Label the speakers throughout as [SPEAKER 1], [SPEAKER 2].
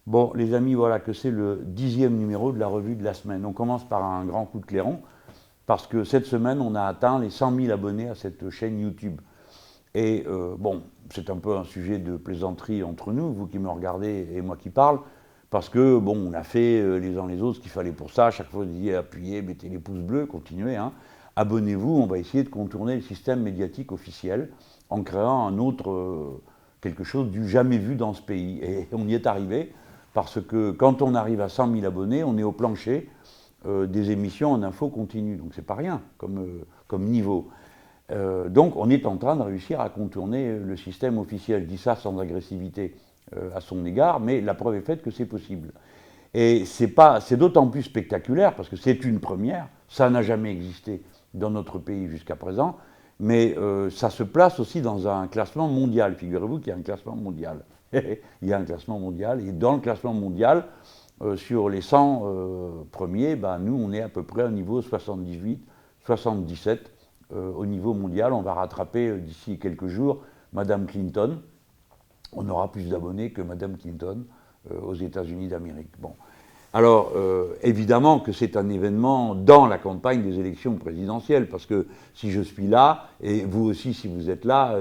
[SPEAKER 1] Bon, les amis, voilà que c'est le 10e numéro de la revue de la semaine. On commence par un grand coup de clairon, parce que cette semaine, on a atteint les 100 000 abonnés à cette chaîne YouTube. Et bon, c'est un peu un sujet de plaisanterie entre nous, vous qui me regardez et moi qui parle, parce que bon, on a fait les uns les autres ce qu'il fallait pour ça. À chaque fois, on dit appuyez, mettez les pouces bleus, continuez, hein. Abonnez-vous, on va essayer de contourner le système médiatique officiel en créant un autre, quelque chose du jamais vu dans ce pays. Et on y est arrivé, parce que quand on arrive à 100 000 abonnés, on est au plancher des émissions en info continue. Donc c'est pas rien comme niveau. Donc on est en train de réussir à contourner le système officiel. Je dis ça sans agressivité à son égard, mais la preuve est faite que c'est possible. Et c'est d'autant plus spectaculaire, parce que c'est une première, ça n'a jamais existé dans notre pays jusqu'à présent, mais ça se place aussi dans un classement mondial. Figurez-vous qu'il y a un classement mondial. Il y a un classement mondial, et dans le classement mondial, sur les 100 premiers, nous on est à peu près au niveau 78, 77 au niveau mondial. On va rattraper d'ici quelques jours Madame Clinton. On aura plus d'abonnés que Madame Clinton aux États-Unis d'Amérique. Bon. Alors, évidemment que c'est un événement dans la campagne des élections présidentielles, parce que si je suis là, et vous aussi si vous êtes là,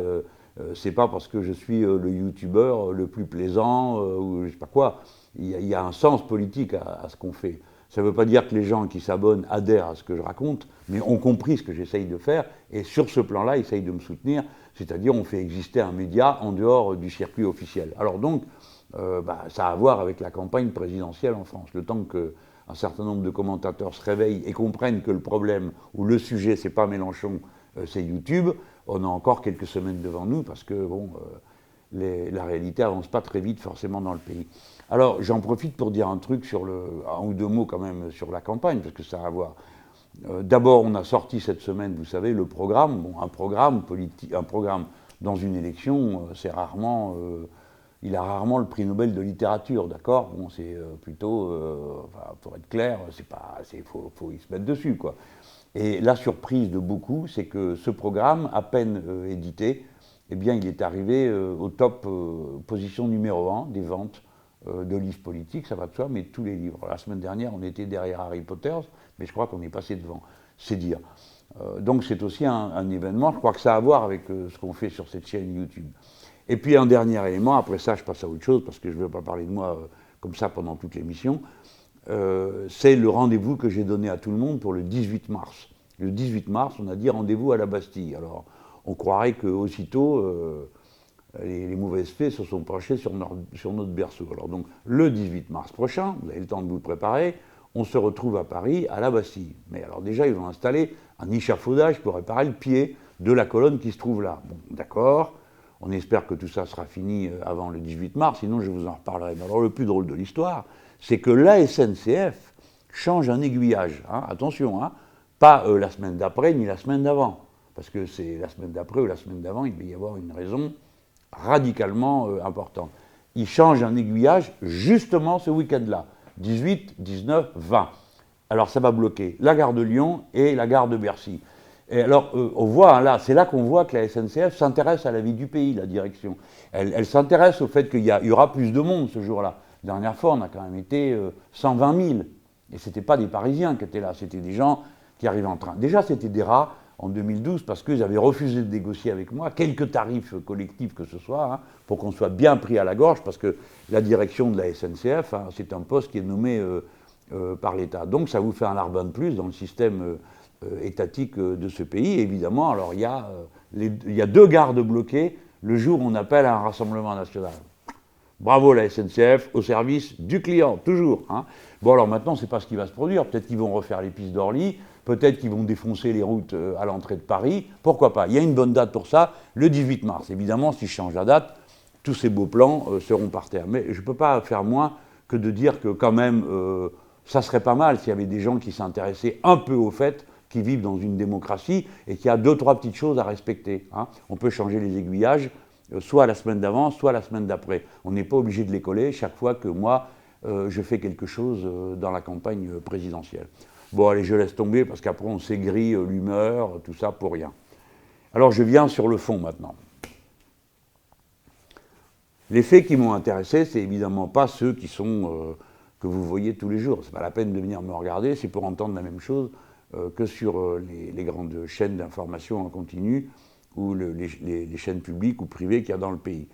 [SPEAKER 1] c'est pas parce que je suis le youtubeur le plus plaisant, ou je sais pas quoi. Il y a un sens politique à ce qu'on fait. Ça ne veut pas dire que les gens qui s'abonnent adhèrent à ce que je raconte, mais ont compris ce que j'essaye de faire, et sur ce plan-là, ils essayent de me soutenir, c'est-à-dire on fait exister un média en dehors du circuit officiel. Alors donc, ça a à voir avec la campagne présidentielle en France. Le temps qu'un certain nombre de commentateurs se réveillent et comprennent que le problème ou le sujet, c'est pas Mélenchon, c'est YouTube, on a encore quelques semaines devant nous, parce que bon, la réalité avance pas très vite forcément dans le pays. Alors j'en profite pour dire un truc un ou deux mots quand même sur la campagne, parce que ça a à voir. D'abord, on a sorti cette semaine, vous savez, le programme. Bon, un programme dans une élection, c'est rarement, il a rarement le prix Nobel de littérature, d'accord. Bon, c'est plutôt, pour être clair, faut y se mettre dessus, quoi. Et la surprise de beaucoup, c'est que ce programme, à peine édité, eh bien, il est arrivé au top position numéro 1 des ventes de livres politiques, ça va de soi, mais tous les livres. La semaine dernière, on était derrière Harry Potter, mais je crois qu'on est passé devant, c'est dire. Donc c'est aussi un événement, je crois que ça a à voir avec ce qu'on fait sur cette chaîne YouTube. Et puis un dernier élément, après ça je passe à autre chose, parce que je ne veux pas parler de moi comme ça pendant toute l'émission, c'est le rendez-vous que j'ai donné à tout le monde pour le 18 mars. Le 18 mars, on a dit rendez-vous à la Bastille. Alors, on croirait qu'aussitôt, les mauvaises fées se sont penchées sur notre berceau. Alors donc, le 18 mars prochain, vous avez le temps de vous préparer, on se retrouve à Paris, à la Bastille. Mais alors déjà, ils vont installer un échafaudage pour réparer le pied de la colonne qui se trouve là. Bon, d'accord, on espère que tout ça sera fini avant le 18 mars, sinon je vous en reparlerai. Mais alors le plus drôle de l'histoire, c'est que la SNCF change un aiguillage. Hein, attention, hein, pas la semaine d'après ni la semaine d'avant. Parce que c'est la semaine d'après ou la semaine d'avant, il va y avoir une raison radicalement importante. Il change un aiguillage justement ce week-end-là, 18, 19, 20. Alors ça va bloquer la gare de Lyon et la gare de Bercy. Et alors on voit, hein, là, c'est là qu'on voit que la SNCF s'intéresse à la vie du pays, la direction. Elle s'intéresse au fait qu'il y aura plus de monde ce jour-là. La dernière fois, on a quand même été 120 000. Et ce n'étaient pas des Parisiens qui étaient là, c'était des gens qui arrivaient en train. Déjà, c'était des rats en 2012 parce qu'ils avaient refusé de négocier avec moi quelques tarifs collectifs que ce soit, hein, pour qu'on soit bien pris à la gorge, parce que la direction de la SNCF, hein, c'est un poste qui est nommé par l'État. Donc ça vous fait un larbin de plus dans le système étatique de ce pays. Et évidemment, alors il y a deux gardes bloqués le jour où on appelle à un rassemblement national. Bravo la SNCF, au service du client, toujours. Hein. Bon alors maintenant, c'est pas ce qui va se produire. Peut-être qu'ils vont refaire les pistes d'Orly, peut-être qu'ils vont défoncer les routes à l'entrée de Paris. Pourquoi pas? Il y a une bonne date pour ça, le 18 mars. Évidemment, si je change la date, tous ces beaux plans seront par terre. Mais je ne peux pas faire moins que de dire que quand même, ça serait pas mal s'il y avait des gens qui s'intéressaient un peu au fait qui vivent dans une démocratie et qui a deux, trois petites choses à respecter. Hein. On peut changer les aiguillages, soit la semaine d'avant, soit la semaine d'après. On n'est pas obligé de les coller chaque fois que moi, je fais quelque chose dans la campagne présidentielle. Bon, allez, je laisse tomber, parce qu'après, on s'aigrit l'humeur, tout ça pour rien. Alors, je viens sur le fond, maintenant. Les faits qui m'ont intéressé, c'est évidemment pas ceux qui sont que vous voyez tous les jours. C'est pas la peine de venir me regarder, c'est pour entendre la même chose que sur les grandes chaînes d'information en continu ou les chaînes publiques ou privées qu'il y a dans le pays.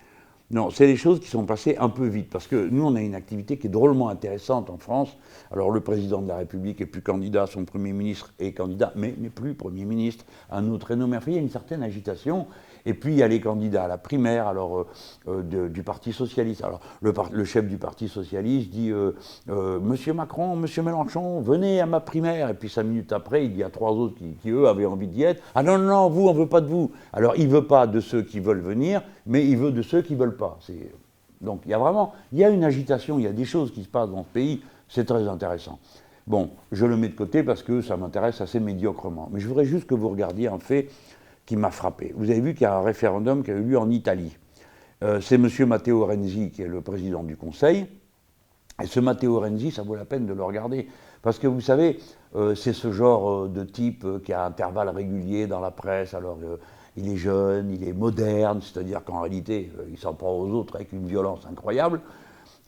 [SPEAKER 1] Non, c'est des choses qui sont passées un peu vite, parce que nous, on a une activité qui est drôlement intéressante en France. Alors, le président de la République est plus candidat, son Premier ministre est candidat, mais n'est plus Premier ministre, un autre est nommé. Enfin, il y a une certaine agitation. Et puis, il y a les candidats à la primaire, alors, du Parti Socialiste. Alors, le chef du Parti Socialiste dit Monsieur Macron, Monsieur Mélenchon, venez à ma primaire. Et puis, 5 minutes après, il y a 3 autres qui, eux, avaient envie d'y être. Ah non, non, non, vous, on ne veut pas de vous. Alors, il ne veut pas de ceux qui veulent venir, mais il veut de ceux qui ne veulent pas. Donc, il y a une agitation, il y a des choses qui se passent dans ce pays. C'est très intéressant. Bon, je le mets de côté parce que ça m'intéresse assez médiocrement. Mais je voudrais juste que vous regardiez un fait qui m'a frappé. Vous avez vu qu'il y a un référendum qui a eu lieu en Italie. C'est M. Matteo Renzi qui est le président du Conseil. Et ce Matteo Renzi, ça vaut la peine de le regarder. Parce que vous savez, c'est ce genre de type qui a intervalles réguliers dans la presse. Alors, il est jeune, il est moderne, c'est-à-dire qu'en réalité, il s'en prend aux autres avec une violence incroyable.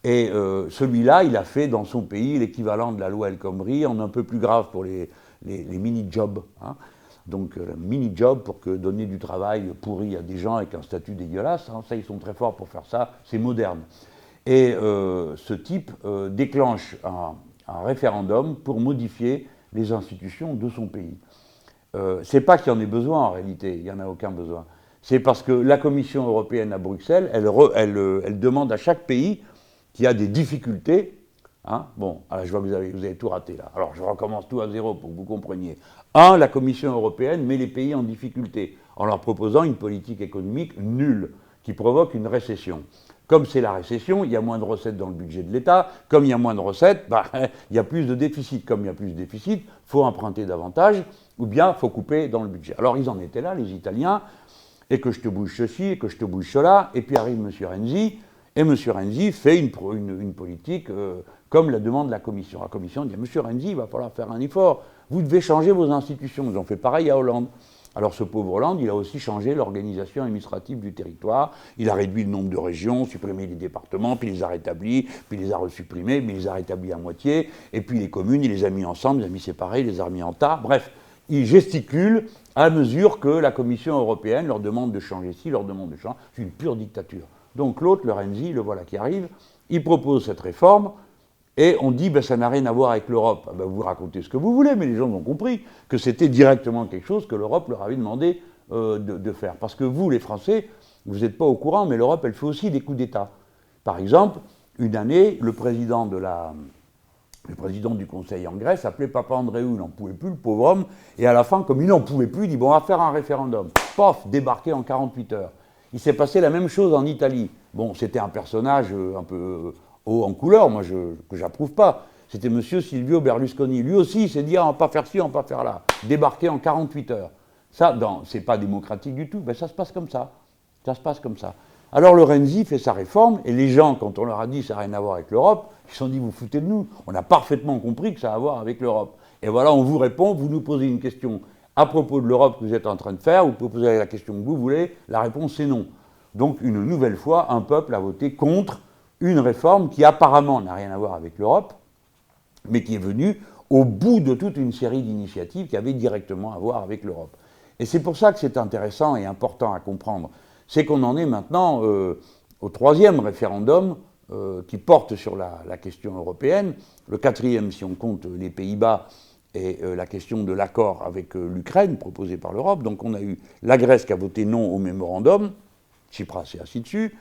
[SPEAKER 1] Et celui-là, il a fait dans son pays l'équivalent de la loi El Khomri, en un peu plus grave pour les mini-jobs. Hein. Donc, mini-job pour donner du travail pourri à des gens avec un statut dégueulasse. Hein. Ça, ils sont très forts pour faire ça, c'est moderne. Et ce type déclenche un référendum pour modifier les institutions de son pays. C'est pas qu'il y en ait besoin en réalité, il n'y en a aucun besoin. C'est parce que la Commission européenne à Bruxelles, elle demande à chaque pays qui a des difficultés. Hein, bon, alors je vois que vous avez tout raté là. Alors je recommence tout à zéro pour que vous compreniez. La Commission européenne met les pays en difficulté en leur proposant une politique économique nulle qui provoque une récession. Comme c'est la récession, il y a moins de recettes dans le budget de l'État. Comme il y a moins de recettes, il y a plus de déficit. Comme il y a plus de déficit, il faut emprunter davantage ou bien il faut couper dans le budget. Alors ils en étaient là, les Italiens, et que je te bouge ceci, et que je te bouge cela, et puis arrive M. Renzi, et M. Renzi fait une politique comme la demande la Commission. La Commission dit « M. Renzi, il va falloir faire un effort, vous devez changer vos institutions ». Ils ont fait pareil à Hollande. Alors ce pauvre Hollande, il a aussi changé l'organisation administrative du territoire, il a réduit le nombre de régions, supprimé les départements, puis il les a rétablis, puis il les a resupprimés, puis il les a rétablis à moitié, et puis les communes, il les a mis ensemble, il les a mis séparés, il les a remis en tas, bref, il gesticule à mesure que la Commission européenne leur demande de changer ci, leur demande de changer, c'est une pure dictature. Donc l'autre, le Renzi, le voilà qui arrive, il propose cette réforme, et on dit, ça n'a rien à voir avec l'Europe. Vous racontez ce que vous voulez, mais les gens ont compris que c'était directement quelque chose que l'Europe leur avait demandé de faire. Parce que vous, les Français, vous n'êtes pas au courant, mais l'Europe, elle fait aussi des coups d'État. Par exemple, une année, le président du Conseil en Grèce s'appelait Papandréou, il n'en pouvait plus, le pauvre homme, et à la fin, comme il n'en pouvait plus, il dit, on va faire un référendum. Pof, débarqué en 48 heures. Il s'est passé la même chose en Italie. Bon, c'était un personnage un peu haut en couleur, moi, que j'approuve pas. C'était M. Silvio Berlusconi. Lui aussi, il s'est dit, on va pas faire ci, on va pas faire là. Débarqué en 48 heures. Ça, c'est pas démocratique du tout, ça se passe comme ça. Ça se passe comme ça. Alors le Renzi fait sa réforme, et les gens, quand on leur a dit ça n'a rien à voir avec l'Europe, ils se sont dit, vous foutez de nous. On a parfaitement compris que ça a à voir avec l'Europe. Et voilà, on vous répond, vous nous posez une question à propos de l'Europe que vous êtes en train de faire, vous pouvez poser la question que vous voulez, la réponse c'est non. Donc une nouvelle fois, un peuple a voté contre une réforme qui apparemment n'a rien à voir avec l'Europe, mais qui est venue au bout de toute une série d'initiatives qui avaient directement à voir avec l'Europe. Et c'est pour ça que c'est intéressant et important à comprendre. C'est qu'on en est maintenant au 3e référendum qui porte sur la question européenne, le 4e si on compte les Pays-Bas et la question de l'accord avec l'Ukraine proposé par l'Europe. Donc on a eu la Grèce qui a voté non au mémorandum, Tsipras et ainsi de suite,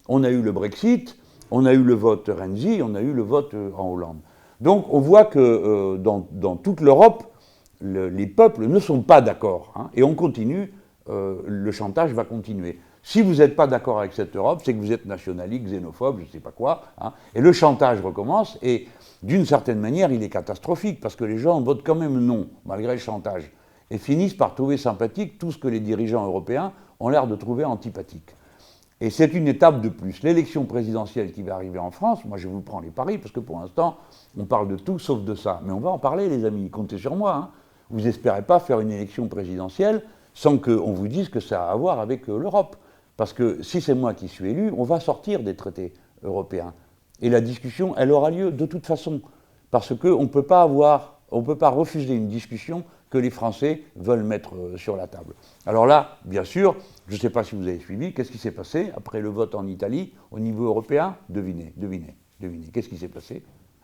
[SPEAKER 1] on a eu le Brexit, on a eu le vote Renzi, on a eu le vote en Hollande. Donc on voit que dans toute l'Europe, les peuples ne sont pas d'accord. Hein, et on continue, le chantage va continuer. Si vous n'êtes pas d'accord avec cette Europe, c'est que vous êtes nationaliste, xénophobe, je ne sais pas quoi. Hein, et le chantage recommence, et d'une certaine manière, il est catastrophique, parce que les gens votent quand même non, malgré le chantage, et finissent par trouver sympathique tout ce que les dirigeants européens ont l'air de trouver antipathique. Et c'est une étape de plus. L'élection présidentielle qui va arriver en France, moi je vous prends les paris, parce que pour l'instant, on parle de tout sauf de ça. Mais on va en parler, les amis, comptez sur moi. Hein. Vous n'espérez pas faire une élection présidentielle sans qu'on vous dise que ça a à voir avec l'Europe. Parce que si c'est moi qui suis élu, on va sortir des traités européens. Et la discussion, elle aura lieu de toute façon. Parce qu'on ne peut pas refuser une discussion que les Français veulent mettre sur la table. Alors là, bien sûr, je ne sais pas si vous avez suivi, qu'est-ce qui s'est passé après le vote en Italie au niveau européen? Devinez. Qu'est-ce qui s'est passé?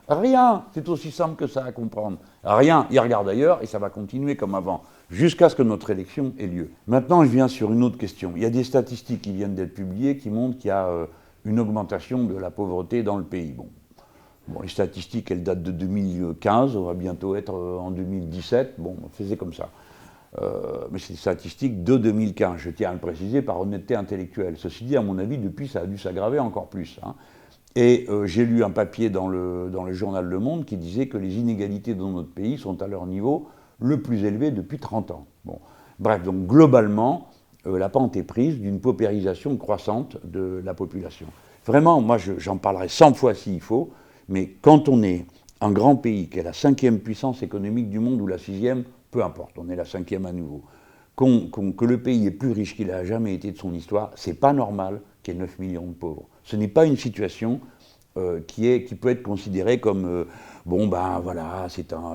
[SPEAKER 1] Rien. C'est aussi simple que ça à comprendre. Rien. Ils regardent ailleurs et ça va continuer comme avant, jusqu'à ce que notre élection ait lieu. Maintenant, je viens sur une autre question. Il y a des statistiques qui viennent d'être publiées qui montrent qu'il y a une augmentation de la pauvreté dans le pays. Bon, les statistiques, elles datent de 2015, on va bientôt être en 2017. Bon, on faisait comme ça. Mais c'est des statistiques de 2015, je tiens à le préciser par honnêteté intellectuelle. Ceci dit, à mon avis, depuis, ça a dû s'aggraver encore plus. Hein. Et j'ai lu un papier dans le journal Le Monde qui disait que les inégalités dans notre pays sont à leur niveau le plus élevé depuis 30 ans. Bon. Bref, donc globalement, la pente est prise d'une paupérisation croissante de la population. Vraiment, moi j'en parlerai 100 fois s'il faut, mais quand on est un grand pays qui est la 5e puissance économique du monde ou la 6e, peu importe, on est la 5e à nouveau, que le pays est plus riche qu'il n'a jamais été de son histoire, c'est pas normal qu'il y ait 9 millions de pauvres. Ce n'est pas une situation qui peut être considérée comme bon ben voilà,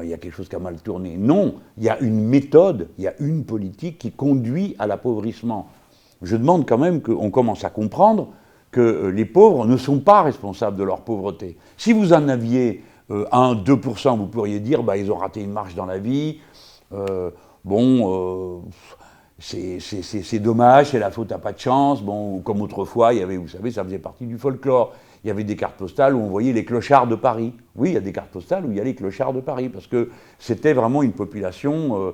[SPEAKER 1] il y a quelque chose qui a mal tourné. Non, il y a une méthode, il y a une politique qui conduit à l'appauvrissement. Je demande quand même qu'on commence à comprendre que les pauvres ne sont pas responsables de leur pauvreté. Si vous en aviez 1-2%, vous pourriez dire bah, ils ont raté une marche dans la vie, c'est dommage, c'est la faute à pas de chance. Bon, comme autrefois, il y avait, vous savez, ça faisait partie du folklore. Il y avait des cartes postales où on voyait les clochards de Paris. Oui, il y a des cartes postales où il y a les clochards de Paris, parce que c'était vraiment une population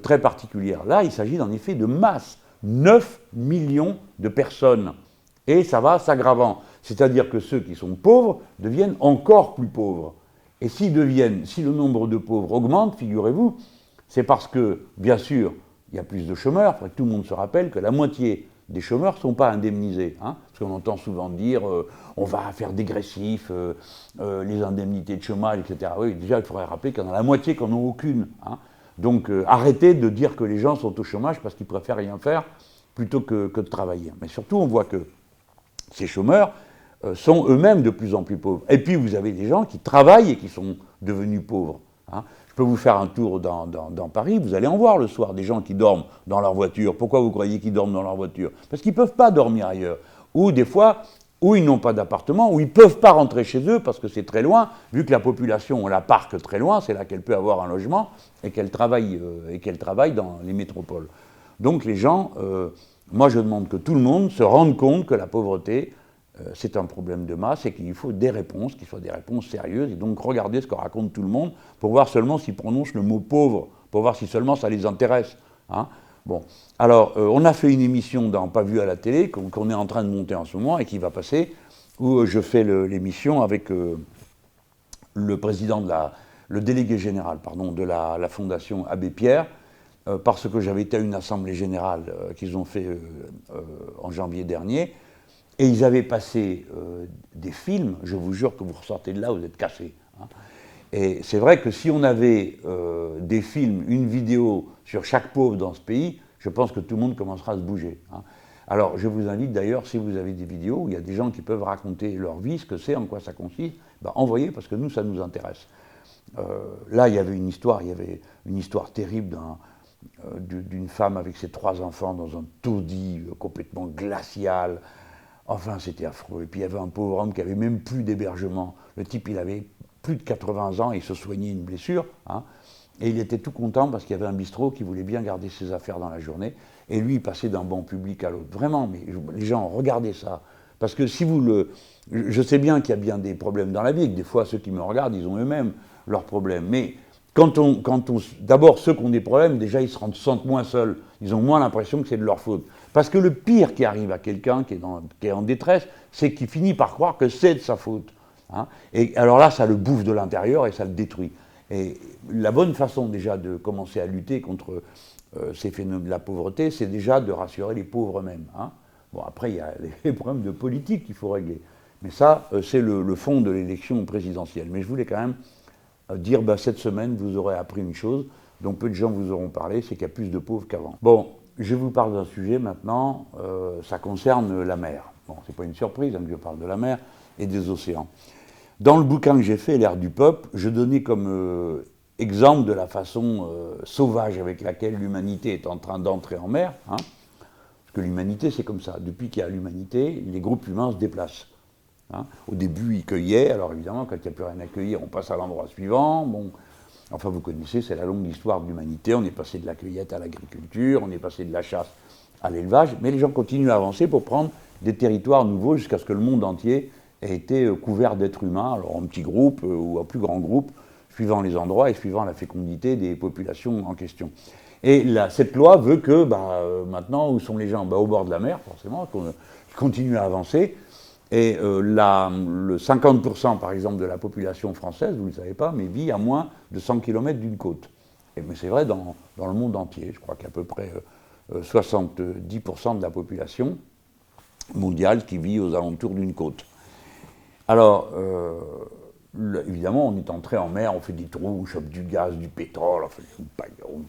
[SPEAKER 1] très particulière. Là, il s'agit en effet de masse. 9 millions de personnes. Et ça va s'aggravant. C'est-à-dire que ceux qui sont pauvres deviennent encore plus pauvres. Et si le nombre de pauvres augmente, figurez-vous, c'est parce que, bien sûr, il y a plus de chômeurs. Il faudrait que tout le monde se rappelle que la moitié des chômeurs ne sont pas indemnisés. Hein, parce qu'on entend souvent dire on va faire dégressif les indemnités de chômage, etc. Oui, déjà, il faudrait rappeler qu'il y en a la moitié qui n'en ont aucune. Hein. Donc, arrêtez de dire que les gens sont au chômage parce qu'ils préfèrent rien faire plutôt que de travailler. Mais surtout, on voit que ces chômeurs sont eux-mêmes de plus en plus pauvres. Et puis, vous avez des gens qui travaillent et qui sont devenus pauvres. Hein. Je peux vous faire un tour dans Paris, vous allez en voir le soir, des gens qui dorment dans leur voiture. Pourquoi vous croyez qu'ils dorment dans leur voiture? Parce qu'ils ne peuvent pas dormir ailleurs. Ou des fois, où ils n'ont pas d'appartement, où ils ne peuvent pas rentrer chez eux parce que c'est très loin, vu que la population, on la parque très loin, c'est là qu'elle peut avoir un logement et qu'elle travaille dans les métropoles. Donc les gens, moi je demande que tout le monde se rende compte que la pauvreté, c'est un problème de masse et qu'il faut des réponses, qui soient des réponses sérieuses, et donc regardez ce que raconte tout le monde pour voir seulement s'ils prononcent le mot pauvre, pour voir si seulement ça les intéresse. Hein. Bon, alors on a fait une émission dans Pas vu à la télé, qu'on est en train de monter en ce moment et qui va passer, où je fais l'émission avec le président le délégué général, de la Fondation Abbé Pierre, parce que j'avais été à une assemblée générale qu'ils ont fait en janvier dernier, et ils avaient passé des films, je vous jure que vous ressortez de là, vous êtes cassés. Hein. Et c'est vrai que si on avait des films, une vidéo sur chaque pauvre dans ce pays, je pense que tout le monde commencera à se bouger. Hein. Alors je vous invite d'ailleurs, si vous avez des vidéos où il y a des gens qui peuvent raconter leur vie, ce que c'est, en quoi ça consiste, envoyez parce que nous, ça nous intéresse. Là, il y avait une histoire terrible d'une femme avec ses 3 enfants dans un taudis complètement glacial. Enfin, c'était affreux. Et puis il y avait un pauvre homme qui avait même plus d'hébergement. Le type, il avait plus de 80 ans et il se soignait une blessure. Hein, et il était tout content parce qu'il y avait un bistrot qui voulait bien garder ses affaires dans la journée. Et lui, il passait d'un banc public à l'autre. Vraiment, mais les gens, regardez ça. Parce que si je sais bien qu'il y a bien des problèmes dans la vie, et que des fois, ceux qui me regardent, ils ont eux-mêmes leurs problèmes. Mais d'abord, ceux qui ont des problèmes, déjà, ils se sentent moins seuls. Ils ont moins l'impression que c'est de leur faute. Parce que le pire qui arrive à quelqu'un qui est en détresse, c'est qu'il finit par croire que c'est de sa faute. Hein. Et alors là, ça le bouffe de l'intérieur et ça le détruit. Et la bonne façon déjà de commencer à lutter contre ces phénomènes de la pauvreté, c'est déjà de rassurer les pauvres eux-mêmes. Hein. Bon, après, il y a les problèmes de politique qu'il faut régler. Mais ça, c'est le fond de l'élection présidentielle. Mais je voulais quand même dire, cette semaine, vous aurez appris une chose, dont peu de gens vous auront parlé, c'est qu'il y a plus de pauvres qu'avant. Bon, je vous parle d'un sujet maintenant, ça concerne la mer. Bon, c'est pas une surprise que je parle de la mer et des océans. Dans le bouquin que j'ai fait, L'ère du peuple, je donnais comme exemple de la façon sauvage avec laquelle l'humanité est en train d'entrer en mer. Hein, parce que l'humanité, c'est comme ça. Depuis qu'il y a l'humanité, les groupes humains se déplacent. Hein. Au début, ils cueillaient. Alors évidemment, quand il n'y a plus rien à cueillir, on passe à l'endroit suivant. Bon, enfin, vous connaissez, c'est la longue histoire de l'humanité. On est passé de la cueillette à l'agriculture, on est passé de la chasse à l'élevage. Mais les gens continuent à avancer pour prendre des territoires nouveaux jusqu'à ce que le monde entier ait été couvert d'êtres humains, alors en petits groupes ou en plus grands groupes, suivant les endroits et suivant la fécondité des populations en question. Et cette loi veut que, maintenant, où sont les gens? Au bord de la mer, forcément, qu'on continue à avancer. Et le 50%, par exemple, de la population française, vous ne le savez pas, mais vit à moins de 100 km d'une côte. Mais c'est vrai dans le monde entier. Je crois qu'il y a à peu près 70% de la population mondiale qui vit aux alentours d'une côte. Alors, évidemment, on est entré en mer, on fait des trous, on chope du gaz, du pétrole, enfin,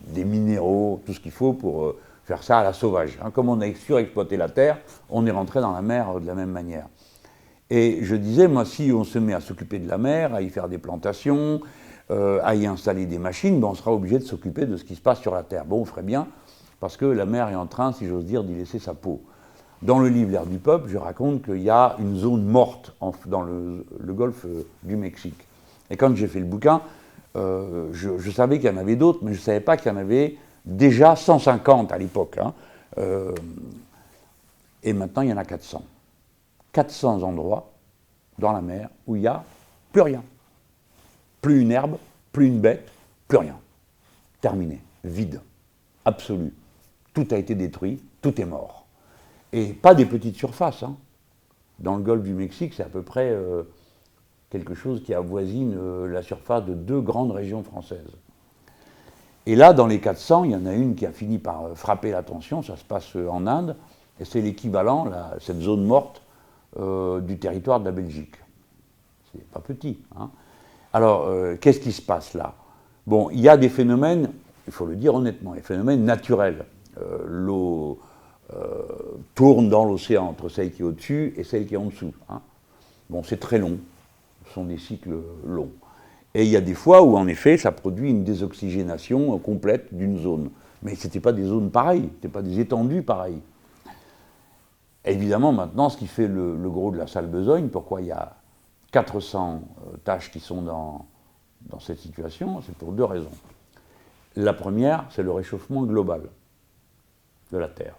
[SPEAKER 1] des minéraux, tout ce qu'il faut pour faire ça à la sauvage. Hein. Comme on a surexploité la terre, on est rentré dans la mer de la même manière. Et je disais, moi, si on se met à s'occuper de la mer, à y faire des plantations, à y installer des machines, on sera obligé de s'occuper de ce qui se passe sur la terre. Bon, on ferait bien, parce que la mer est en train, si j'ose dire, d'y laisser sa peau. Dans le livre L'ère du peuple, je raconte qu'il y a une zone morte dans le golfe du Mexique. Et quand j'ai fait le bouquin, je savais qu'il y en avait d'autres, mais je ne savais pas qu'il y en avait déjà 150 à l'époque. Hein. Et maintenant, il y en a 400. 400 endroits dans la mer où il n'y a plus rien. Plus une herbe, plus une bête, plus rien. Terminé. Vide. Absolu. Tout a été détruit, tout est mort. Et pas des petites surfaces. Hein. Dans le golfe du Mexique, c'est à peu près quelque chose qui avoisine la surface de 2 grandes régions françaises. Et là, dans les 400, il y en a une qui a fini par frapper l'attention, ça se passe en Inde, et c'est l'équivalent, cette zone morte, du territoire de la Belgique. C'est pas petit. Hein. Alors, qu'est-ce qui se passe là? Bon, il y a des phénomènes, il faut le dire honnêtement, des phénomènes naturels. L'eau tourne dans l'océan entre celle qui est au-dessus et celle qui est en dessous. Hein. Bon, c'est très long, ce sont des cycles longs. Et il y a des fois où, en effet, ça produit une désoxygénation complète d'une zone. Mais ce n'étaient pas des zones pareilles, ce n'étaient pas des étendues pareilles. Évidemment, maintenant, ce qui fait le gros de la sale besogne, pourquoi il y a 400 tâches qui sont dans cette situation, c'est pour 2 raisons. La première, c'est le réchauffement global de la Terre,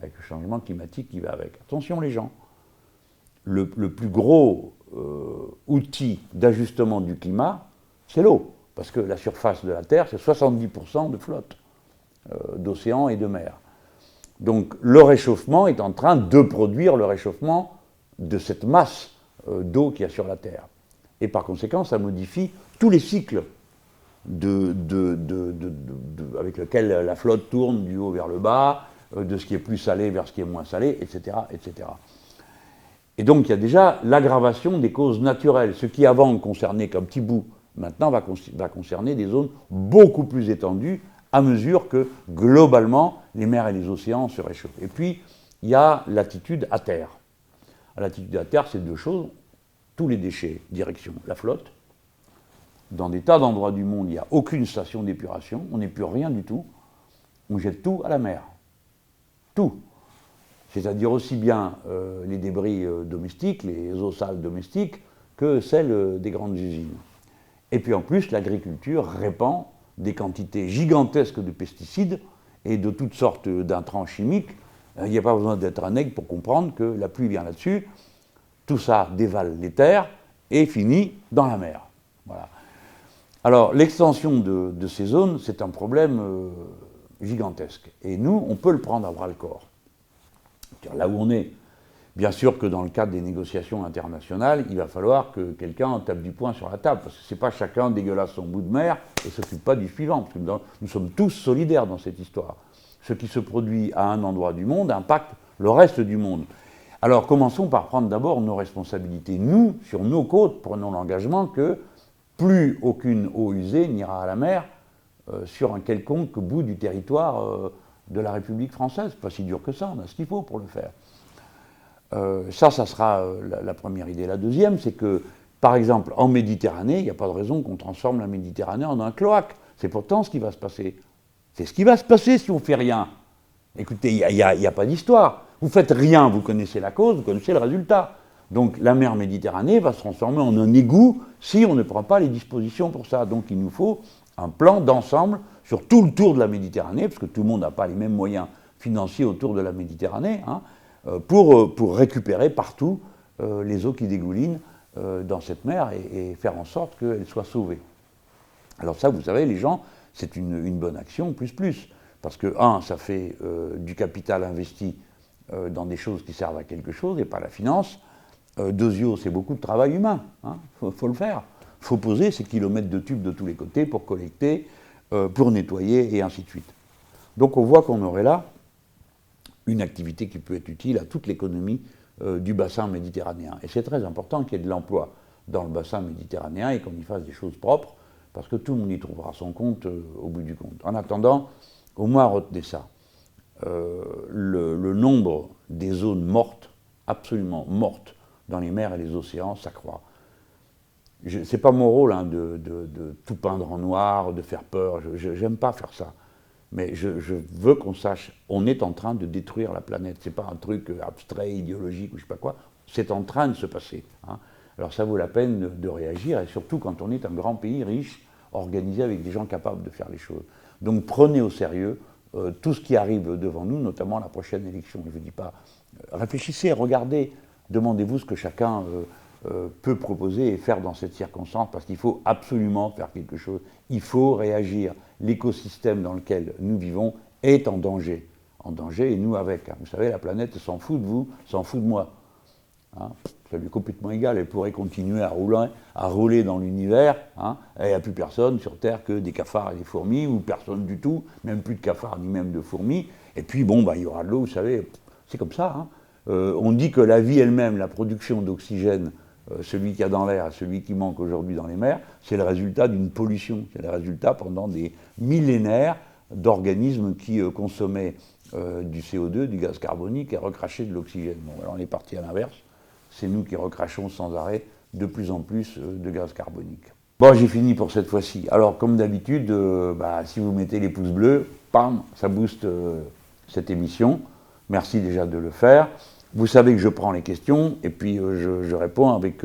[SPEAKER 1] avec le changement climatique qui va avec. Attention les gens, le plus gros outil d'ajustement du climat, c'est l'eau, parce que la surface de la Terre, c'est 70% de flotte, d'océans et de mer. Donc le réchauffement est en train de produire le réchauffement de cette masse d'eau qu'il y a sur la Terre. Et par conséquent, ça modifie tous les cycles avec lesquels la flotte tourne du haut vers le bas, de ce qui est plus salé vers ce qui est moins salé, etc., etc. Et donc il y a déjà l'aggravation des causes naturelles. Ce qui avant concernait qu'un petit bout, maintenant va concerner des zones beaucoup plus étendues, à mesure que, globalement, les mers et les océans se réchauffent. Et puis, il y a l'attitude à terre. L'attitude à terre, c'est 2 choses. Tous les déchets, direction la flotte. Dans des tas d'endroits du monde, il n'y a aucune station d'épuration, on n'épure rien du tout. On jette tout à la mer. Tout. C'est-à-dire aussi bien les débris domestiques, les eaux sales domestiques, que celles des grandes usines. Et puis en plus, l'agriculture répand des quantités gigantesques de pesticides et de toutes sortes d'intrants chimiques. Il n'y a pas besoin d'être un aigle pour comprendre que la pluie vient là-dessus, tout ça dévale les terres et finit dans la mer. Voilà. Alors, l'extension de ces zones, c'est un problème gigantesque. Et nous, on peut le prendre à bras-le-corps. Là où on est, bien sûr que dans le cadre des négociations internationales, il va falloir que quelqu'un tape du poing sur la table, parce que ce n'est pas chacun dégueulasse son bout de mer et ne s'occupe pas du suivant, parce que nous sommes tous solidaires dans cette histoire. Ce qui se produit à un endroit du monde impacte le reste du monde. Alors commençons par prendre d'abord nos responsabilités. Nous, sur nos côtes, prenons l'engagement que plus aucune eau usée n'ira à la mer sur un quelconque bout du territoire de la République française. Pas si dur que ça, on a ce qu'il faut pour le faire. Ça sera la première idée. La deuxième, c'est que, par exemple, en Méditerranée, il n'y a pas de raison qu'on transforme la Méditerranée en un cloaque. C'est pourtant ce qui va se passer. C'est ce qui va se passer si on ne fait rien. Écoutez, il n'y a pas d'histoire. Vous faites rien, vous connaissez la cause, vous connaissez le résultat. Donc la mer Méditerranée va se transformer en un égout si on ne prend pas les dispositions pour ça. Donc il nous faut un plan d'ensemble sur tout le tour de la Méditerranée, parce que tout le monde n'a pas les mêmes moyens financiers autour de la Méditerranée, hein, pour récupérer partout les eaux qui dégoulinent dans cette mer et faire en sorte qu'elles soient sauvées. Alors ça, vous savez, les gens, c'est une bonne action, plus. Parce que, ça fait du capital investi dans des choses qui servent à quelque chose et pas la finance. Deuxièmement, c'est beaucoup de travail humain. Faut le faire. Il faut poser ces kilomètres de tubes de tous les côtés pour collecter, pour nettoyer et ainsi de suite. Donc on voit qu'on aurait là une activité qui peut être utile à toute l'économie du bassin méditerranéen. Et c'est très important qu'il y ait de l'emploi dans le bassin méditerranéen et qu'on y fasse des choses propres, parce que tout le monde y trouvera son compte au bout du compte. En attendant, au moins retenez ça. Le nombre des zones mortes, absolument mortes, dans les mers et les océans, s'accroît. Ce n'est pas mon rôle de tout peindre en noir, de faire peur, je n'aime pas faire ça. Mais je veux qu'on sache, on est en train de détruire la planète. Ce n'est pas un truc abstrait, idéologique ou je ne sais pas quoi, c'est en train de se passer. Hein. Alors ça vaut la peine de réagir, et surtout quand on est un grand pays riche, organisé avec des gens capables de faire les choses. Donc prenez au sérieux tout ce qui arrive devant nous, notamment la prochaine élection. Je ne vous dis pas, réfléchissez, regardez, demandez-vous ce que chacun peut proposer et faire dans cette circonstance, parce qu'il faut absolument faire quelque chose. Il faut réagir. L'écosystème dans lequel nous vivons est en danger, et nous avec. Hein. Vous savez, la planète s'en fout de vous, s'en fout de moi. Hein. Ça lui est complètement égal, elle pourrait continuer à rouler dans l'univers, hein, et il n'y a plus personne sur Terre que des cafards et des fourmis, ou personne du tout, même plus de cafards ni même de fourmis, et puis bon, il y aura de l'eau, vous savez, c'est comme ça. Hein. On dit que la vie elle-même, la production d'oxygène, celui qu'il y a dans l'air et celui qui manque aujourd'hui dans les mers, c'est le résultat d'une pollution, c'est le résultat pendant des millénaires d'organismes qui consommaient du CO2, du gaz carbonique et recrachaient de l'oxygène. Bon, alors on est parti à l'inverse. C'est nous qui recrachons sans arrêt de plus en plus de gaz carbonique. Bon, j'ai fini pour cette fois-ci. Alors, comme d'habitude, si vous mettez les pouces bleus, pam, ça booste cette émission. Merci déjà de le faire. Vous savez que je prends les questions, et puis je réponds avec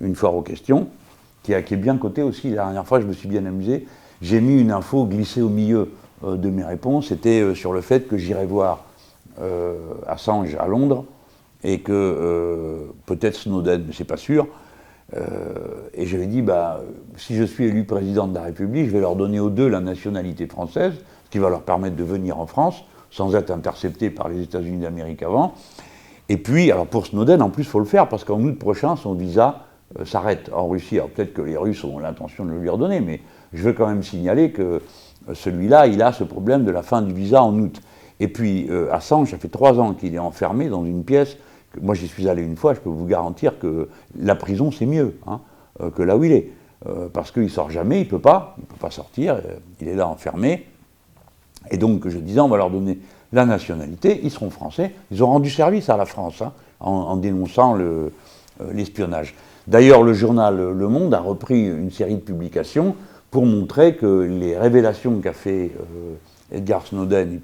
[SPEAKER 1] une foire aux questions, qui est bien cotée aussi. La dernière fois, je me suis bien amusé. J'ai mis une info glissée au milieu de mes réponses. C'était sur le fait que j'irais voir Assange à Londres, et que peut-être Snowden, mais c'est pas sûr. Et j'avais dit, si je suis élu président de la République, je vais leur donner aux deux la nationalité française, ce qui va leur permettre de venir en France, sans être interceptés par les États-Unis d'Amérique avant. Et puis, alors pour Snowden, en plus, il faut le faire, parce qu'en août prochain, son visa s'arrête en Russie. Alors peut-être que les Russes ont l'intention de le lui redonner, mais je veux quand même signaler que celui-là, il a ce problème de la fin du visa en août. Et puis, Assange, ça fait 3 ans qu'il est enfermé dans une pièce. Moi, j'y suis allé une fois, je peux vous garantir que la prison, c'est mieux que là où il est. Parce qu'il ne sort jamais, il ne peut pas sortir, il est là enfermé. Et donc, je disais, on va leur donner la nationalité, ils seront français. Ils ont rendu service à la France en dénonçant l'espionnage. D'ailleurs, le journal Le Monde a repris une série de publications pour montrer que les révélations qu'a fait Edward Snowden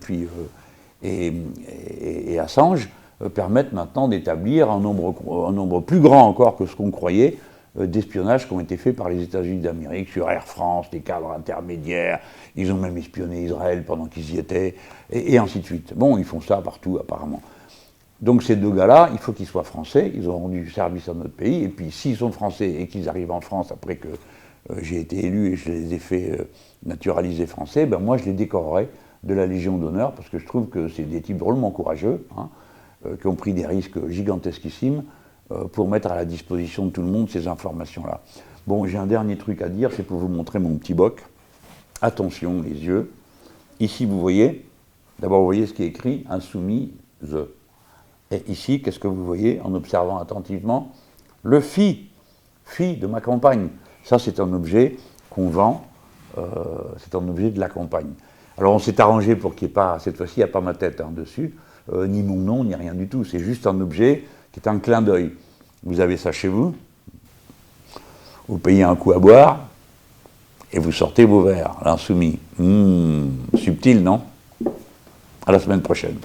[SPEAKER 1] et Assange permettent maintenant d'établir un nombre plus grand encore que ce qu'on croyait d'espionnages qui ont été faits par les États-Unis d'Amérique sur Air France, des cadres intermédiaires, ils ont même espionné Israël pendant qu'ils y étaient, et ainsi de suite. Bon, ils font ça partout apparemment. Donc ces deux gars-là, il faut qu'ils soient français, ils ont rendu service à notre pays, et puis s'ils sont français et qu'ils arrivent en France après que j'ai été élu et je les ai fait naturaliser français, moi je les décorerai de la Légion d'honneur, parce que je trouve que c'est des types drôlement courageux, qui ont pris des risques gigantesquissimes pour mettre à la disposition de tout le monde ces informations-là. Bon, j'ai un dernier truc à dire, c'est pour vous montrer mon petit boc. Attention, les yeux. Ici, vous voyez, d'abord, vous voyez ce qui est écrit, insoumise. Et ici, qu'est-ce que vous voyez en observant attentivement? Le phi de ma campagne. Ça, c'est un objet qu'on vend, c'est un objet de la campagne. Alors on s'est arrangé pour qu'il n'y ait pas, cette fois-ci, il n'y a pas ma tête dessus, ni mon nom, ni rien du tout. C'est juste un objet qui est un clin d'œil. Vous avez ça chez vous, vous payez un coup à boire, et vous sortez vos verres, l'insoumis. Subtil, non? À la semaine prochaine.